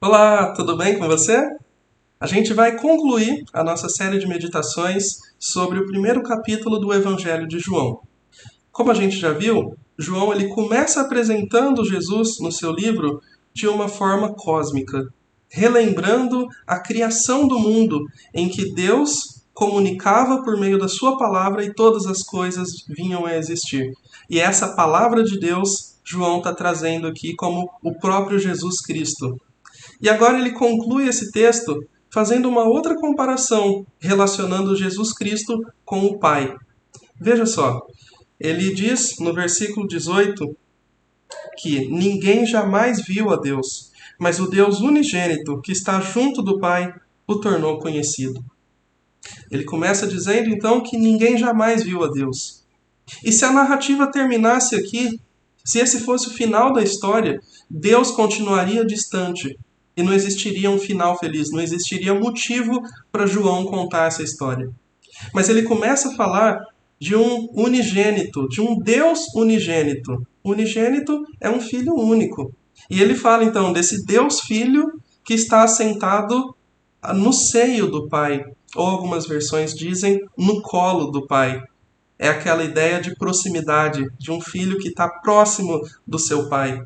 Olá, tudo bem com você? A gente vai concluir a nossa série de meditações sobre o primeiro capítulo do Evangelho de João. Como a gente já viu, João ele começa apresentando Jesus no seu livro de uma forma cósmica, relembrando a criação do mundo em que Deus comunicava por meio da sua palavra e todas as coisas vinham a existir. E essa palavra de Deus, João está trazendo aqui como o próprio Jesus Cristo. E agora ele conclui esse texto fazendo uma outra comparação, relacionando Jesus Cristo com o Pai. Veja só, ele diz no versículo 18 que ninguém jamais viu a Deus, mas o Deus unigênito que está junto do Pai o tornou conhecido. Ele começa dizendo então que ninguém jamais viu a Deus. E se a narrativa terminasse aqui, se esse fosse o final da história, Deus continuaria distante e não existiria um final feliz, não existiria motivo para João contar essa história. Mas ele começa a falar de um unigênito, de um Deus unigênito. Unigênito é um filho único. E ele fala então desse Deus Filho que está assentado no seio do Pai, ou algumas versões dizem no colo do Pai. É aquela ideia de proximidade, de um filho que está próximo do seu pai.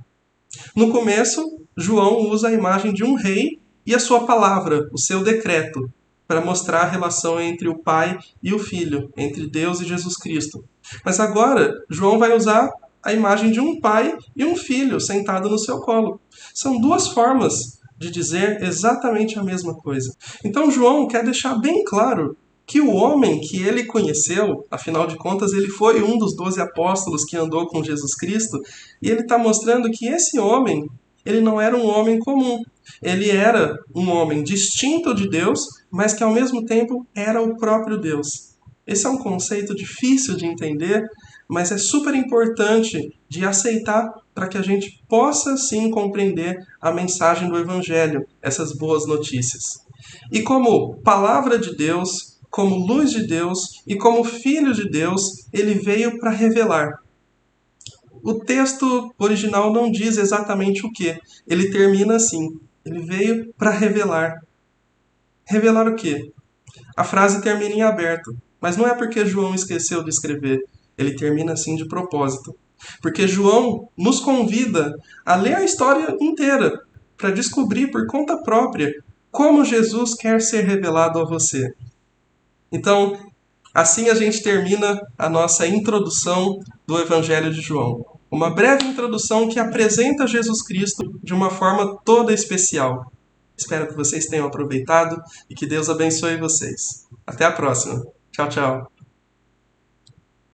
No começo, João usa a imagem de um rei e a sua palavra, o seu decreto, para mostrar a relação entre o pai e o filho, entre Deus e Jesus Cristo. Mas agora, João vai usar a imagem de um pai e um filho sentado no seu colo. São duas formas de dizer exatamente a mesma coisa. Então, João quer deixar bem claro que o homem que ele conheceu, afinal de contas, ele foi um dos 12 apóstolos que andou com Jesus Cristo, e ele está mostrando que esse homem, ele não era um homem comum. Ele era um homem distinto de Deus, mas que ao mesmo tempo era o próprio Deus. Esse é um conceito difícil de entender, mas é super importante de aceitar para que a gente possa sim compreender a mensagem do Evangelho, essas boas notícias. E como palavra de Deus, como luz de Deus e como filho de Deus, ele veio para revelar. O texto original não diz exatamente o que. Ele termina assim. Ele veio para revelar. Revelar o quê? A frase termina em aberto. Mas não é porque João esqueceu de escrever. Ele termina assim de propósito. Porque João nos convida a ler a história inteira para descobrir por conta própria como Jesus quer ser revelado a você. Então, assim a gente termina a nossa introdução do Evangelho de João. Uma breve introdução que apresenta Jesus Cristo de uma forma toda especial. Espero que vocês tenham aproveitado e que Deus abençoe vocês. Até a próxima. Tchau, tchau.